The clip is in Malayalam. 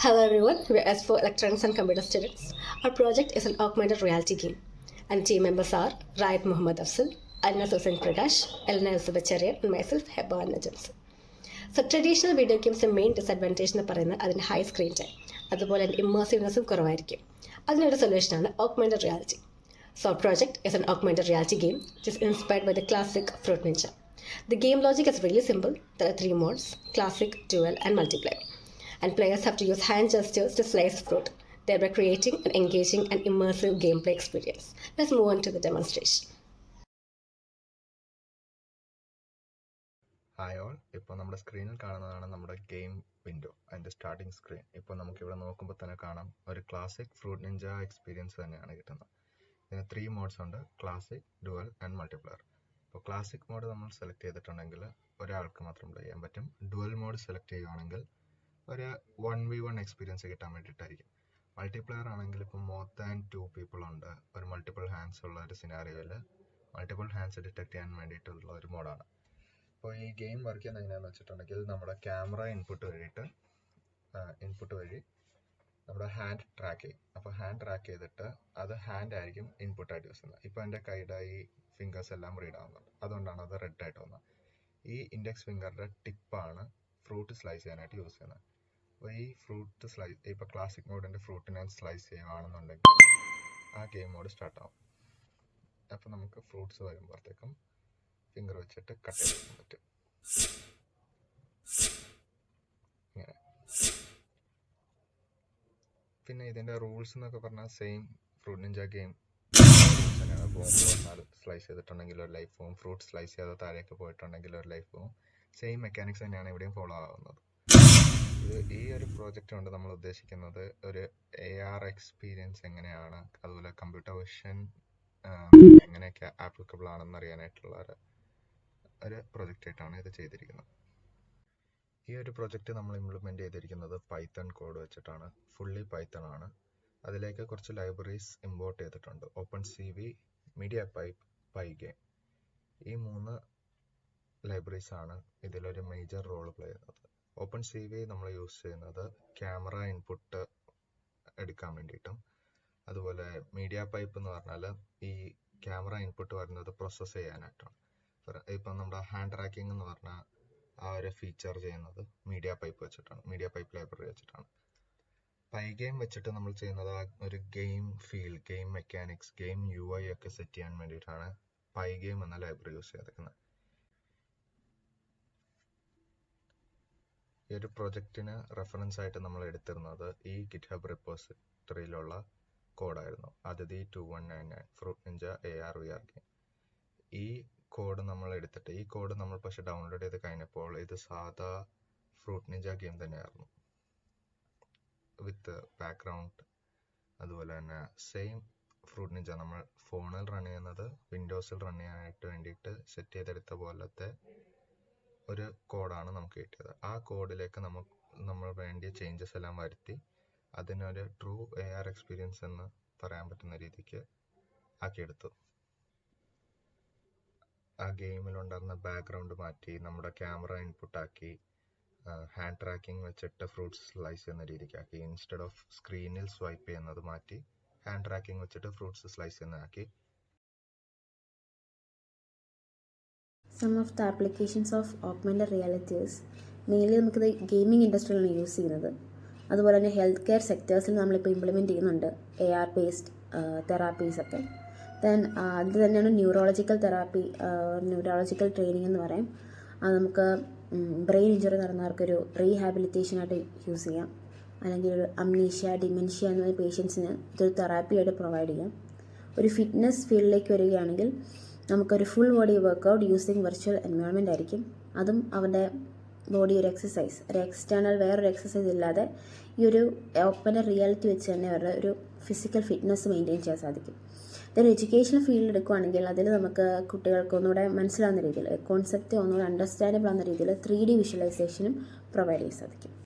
Hello everyone, we are S4 Electronics and Computer students. Our project is an augmented reality game, and team members are Raid Muhammad Afzal, Anna Susan Prakash, Elena Elizabeth Cherian, and myself, Heba Anna Johnson. So traditional video ഗെയിംസിൻ്റെ മെയിൻ ഡിസഡ്വാൻറ്റേജ് എന്ന് പറയുന്നത് അതിൻ്റെ ഹൈ സ്ക്രീൻ ടൈം, അതുപോലെ തന്നെ ഇമ്മേഴ്സീവ്നെസ്സും കുറവായിരിക്കും. അതിനൊരു സൊല്യൂഷനാണ് augmented reality. So our project is an augmented reality game which is inspired by the classic Fruit Ninja. The game logic is really simple. There are 3 modes: classic, dual, and multiplayer. And players have to use hand gestures to slice fruit, thereby creating an engaging and immersive gameplay experience. Let's move on to the demonstration. Hi all, ഇപ്പോൾ നമ്മുടെ സ്ക്രീനിൽ കാണുന്നതാണ് നമ്മുടെ ഗെയിം വിൻഡോ, അതിൻ്റെ സ്റ്റാർട്ടിംഗ് സ്ക്രീൻ. ഇപ്പോൾ നമുക്കിവിടെ നോക്കുമ്പോൾ തന്നെ കാണാം ഒരു ക്ലാസിക് ഫ്രൂട്ട് നിഞ്ച എക്സ്പീരിയൻസ് തന്നെയാണ് കിട്ടുന്നത്. ഇതിന് 3 മോഡ്സ് ഉണ്ട്: ക്ലാസിക്, ഡുവൽ ആൻഡ് മൾട്ടിപ്ലെയർ. ഇപ്പോൾ ക്ലാസിക് മോഡ് നമ്മൾ സെലക്ട് ചെയ്തിട്ടുണ്ടെങ്കിൽ ഒരാൾക്ക് മാത്രം പ്ലേ ചെയ്യാൻ പറ്റും. ഡുവൽ മോഡ് സെലക്ട് ചെയ്യുകയാണെങ്കിൽ ഒരു 1v1 എക്സ്പീരിയൻസ് കിട്ടാൻ വേണ്ടിയിട്ടായിരിക്കും. മൾട്ടിപ്ലെയർ ആണെങ്കിൽ ഇപ്പോൾ മോർ ദാൻ 2 പീപ്പിൾ ഉണ്ട്, ഒരു മൾട്ടിപ്പിൾ ഹാൻഡ്സ് ഉള്ള ഒരു സിനാരിയോയിൽ മൾട്ടിപ്പിൾ ഹാൻഡ്സ് ഡിറ്റക്ട് ചെയ്യാൻ വേണ്ടിയിട്ടുള്ള ഒരു മോഡാണ്. അപ്പോൾ ഈ ഗെയിം വർക്ക് ചെയ്യുന്നത് എങ്ങനെയാണെന്ന് വെച്ചിട്ടുണ്ടെങ്കിൽ നമ്മുടെ ക്യാമറ ഇൻപുട്ട് വഴി നമ്മുടെ ഹാൻഡ് ട്രാക്ക് ചെയ്യും. അപ്പോൾ ഹാൻഡ് ട്രാക്ക് ചെയ്തിട്ട് അത് ഹാൻഡ് ആയിരിക്കും ഇൻപുട്ടായിട്ട് യൂസ് ചെയ്യുന്നത്. ഇപ്പോൾ എൻ്റെ കൈയുടെ ഈ ഫിംഗേഴ്സ് എല്ലാം റീഡ് ആവുന്നുണ്ട്, അതുകൊണ്ടാണ് അത് റെഡ് ആയിട്ട് വന്നത്. ഈ ഇൻഡെക്സ് ഫിംഗറിൻ്റെ ടിപ്പാണ് ഫ്രൂട്ട് സ്ലൈസ് ചെയ്യാനായിട്ട് യൂസ് ചെയ്യുന്നത്. അപ്പോൾ ഈ ഫ്രൂട്ട് സ്ലൈസ്, ഇപ്പോൾ ക്ലാസിക് മോഡിൻ്റെ ഫ്രൂട്ടിനെ സ്ലൈസ് ചെയ്യുകയാണെന്നുണ്ടെങ്കിൽ ആ ഗെയിം മോഡ് സ്റ്റാർട്ട് ആവും. അപ്പോൾ നമുക്ക് ഫ്രൂട്ട്സ് വരുമ്പോഴത്തേക്കും ഫിംഗർ വെച്ചിട്ട് കട്ട് ചെയ്യാൻ പറ്റും. ഇങ്ങനെ. പിന്നെ ഇതിൻ്റെ റൂൾസ് എന്നൊക്കെ പറഞ്ഞാൽ സെയിം ഫ്രൂട്ട് നിഞ്ച ഗെയിം തന്നെയാണ്. ബോംബ് വന്നാൽ സ്ലൈസ് ചെയ്തിട്ടുണ്ടെങ്കിൽ ഒരു ലൈഫ് പോവും, ഫ്രൂട്ട് സ്ലൈസ് ചെയ്ത് താഴേക്ക് പോയിട്ടുണ്ടെങ്കിൽ ഒരു ലൈഫ് പോവും. സെയിം മെക്കാനിക്സ് തന്നെയാണ് ഇവിടെയും ഫോളോ ആവുന്നത്. ഈ ഒരു പ്രോജക്റ്റ് കൊണ്ട് നമ്മൾ ഉദ്ദേശിക്കുന്നത് ഒരു AR എക്സ്പീരിയൻസ് എങ്ങനെയാണ്, അതുപോലെ കമ്പ്യൂട്ടർ വിഷൻ എങ്ങനെയൊക്കെ ആപ്ലിക്കബിൾ ആണെന്ന് അറിയാനായിട്ടുള്ള ഒരു പ്രൊജക്റ്റായിട്ടാണ് ഇത് ചെയ്തിരിക്കുന്നത്. ഈ ഒരു പ്രൊജക്റ്റ് നമ്മൾ ഇംപ്ലിമെൻ്റ് ചെയ്തിരിക്കുന്നത് പൈത്തൺ കോഡ് വെച്ചിട്ടാണ്. ഫുള്ളി പൈത്തൺ ആണ്. അതിലേക്ക് കുറച്ച് ലൈബ്രറീസ് ഇമ്പോർട്ട് ചെയ്തിട്ടുണ്ട്: OpenCV, MediaPipe, Pygame. ഈ 3 ലൈബ്രറീസ് ആണ് ഇതിലൊരു മേജർ റോൾ പ്ലേ ചെയ്യുന്നത്. OpenCV നമ്മൾ യൂസ് ചെയ്യുന്നത് ക്യാമറ ഇൻപുട്ട് എടുക്കാൻ വേണ്ടിയിട്ടും, അതുപോലെ MediaPipe എന്ന് പറഞ്ഞാൽ ഈ ക്യാമറ ഇൻപുട്ട് വരുന്നത് പ്രോസസ്സ് ചെയ്യാനായിട്ടാണ്. ഇപ്പം നമ്മുടെ ഹാൻഡ് ട്രാക്കിംഗ് എന്ന് പറഞ്ഞാൽ ആ ഒരു ഫീച്ചർ ചെയ്യുന്നത് MediaPipe വെച്ചിട്ടാണ്, MediaPipe ലൈബ്രറി വെച്ചിട്ടാണ്. Pygame വെച്ചിട്ട് നമ്മൾ ചെയ്യുന്നത് ഒരു game feel, game mechanics, game UI ഒക്കെ സെറ്റ് ചെയ്യാൻ വേണ്ടിയിട്ടാണ് Pygame എന്ന ലൈബ്രറി യൂസ് ചെയ്തിരിക്കുന്നത്. ഈ ഒരു പ്രൊജക്റ്റിന് റെഫറൻസ് ആയിട്ട് നമ്മൾ എടുത്തിരുന്നത് ഈ GitHub റിപ്പോസിറ്ററിയിലുള്ള കോഡായിരുന്നു, Aditi 2199 fruit Ninja AR VR game. ഈ കോഡ് നമ്മൾ എടുത്തിട്ട്, ഈ കോഡ് നമ്മൾ പക്ഷെ ഡൗൺലോഡ് ചെയ്ത് കഴിഞ്ഞപ്പോൾ ഇത് സാധാ ഫ്രൂട്ട് നിഞ്ച ഗെയിം തന്നെയായിരുന്നു, വിത്ത് ബാക്ക്ഗ്രൗണ്ട്. അതുപോലെ തന്നെ സെയിം ഫ്രൂട്ട് നിഞ്ച നമ്മൾ ഫോണിൽ റൺ ചെയ്യുന്നത് വിൻഡോസിൽ റൺ ചെയ്യാനായിട്ട് വേണ്ടിയിട്ട് സെറ്റ് ചെയ്തെടുത്ത പോലത്തെ ഒരു കോഡാണ് നമുക്ക് കിട്ടിയത്. ആ കോഡിലേക്ക് നമ്മൾ വേണ്ടിയ ചേഞ്ചസ് എല്ലാം വരുത്തി അതിനൊരു ട്രൂ AR എക്സ്പീരിയൻസ് എന്ന് പറയാൻ പറ്റുന്ന രീതിക്ക് ആക്കിയെടുത്തു. ആ ഗെയിമിലുണ്ടായിരുന്ന ബാക്ക്ഗ്രൗണ്ട് മാറ്റി, നമ്മുടെ ക്യാമറ ഇൻപുട്ടാക്കി, ഹാൻഡ് ട്രാക്കിംഗ് വെച്ചിട്ട് ഫ്രൂട്ട്സ് സ്ലൈസ് ചെയ്യുന്ന രീതിക്കാക്കി. ഇൻസ്റ്റെഡ് ഓഫ് സ്ക്രീനിൽ സ്വൈപ്പ് ചെയ്യുന്നത് മാറ്റി ഹാൻഡ് ട്രാക്കിംഗ് വെച്ചിട്ട് ഫ്രൂട്ട്സ് സ്ലൈസ് ചെയ്യുന്നതാക്കി. Some of the applications of augmented realities mainly നമുക്കിത് ഗെയിമിംഗ് ഇൻഡസ്ട്രിയിലാണ് യൂസ് ചെയ്യുന്നത്. അതുപോലെ തന്നെ ഹെൽത്ത് കെയർ സെക്ടേഴ്സിൽ നമ്മളിപ്പോൾ ഇംപ്ലിമെൻറ്റ് ചെയ്യുന്നുണ്ട് AR ബേസ്ഡ് തെറാപ്പീസ് ഒക്കെ. ദെൻ അത് തന്നെയാണ് ന്യൂറോളജിക്കൽ തെറാപ്പി, ന്യൂറോളജിക്കൽ ട്രെയിനിങ് എന്ന് പറയും. അത് നമുക്ക് ബ്രെയിൻ ഇഞ്ചുറി നടന്നവർക്കൊരു റീഹാബിലിറ്റേഷനായിട്ട് യൂസ് ചെയ്യാം, അല്ലെങ്കിൽ ഒരു അംനീഷ്യ, ഡിമെൻഷ്യ എന്ന പേഷ്യൻസിന് ഇതൊരു തെറാപ്പിയായിട്ട് പ്രൊവൈഡ് ചെയ്യാം. ഒരു ഫിറ്റ്നസ് ഫീൽഡിലേക്ക് വരികയാണെങ്കിൽ നമുക്കൊരു full body workout using virtual environment ആയിരിക്കും. അതും അവൻ്റെ ബോഡി ഒരു എക്സസൈസ്, ഒരു എക്സ്റ്റേണൽ വേറൊരു എക്സസൈസ് ഇല്ലാതെ ഈ ഒരു ഓഗ്മെന്റഡ് റിയാലിറ്റി വെച്ച് തന്നെ അവരുടെ ഒരു ഫിസിക്കൽ ഫിറ്റ്നസ് മെയിൻറ്റെയിൻ ചെയ്യാൻ സാധിക്കും. ഇതൊരു എഡ്യൂക്കേഷണൽ ഫീൽഡ് എടുക്കുകയാണെങ്കിൽ അതിൽ നമുക്ക് കുട്ടികൾക്ക് ഒന്നുകൂടെ മനസ്സിലാവുന്ന രീതിയിൽ, കോൺസെപ്റ്റ് ഒന്നുകൂടെ അണ്ടർസ്റ്റാൻഡബിൾ ആവുന്ന രീതിയിൽ 3D വിഷ്വലൈസേഷനും പ്രൊവൈഡ് ചെയ്യാൻ സാധിക്കും.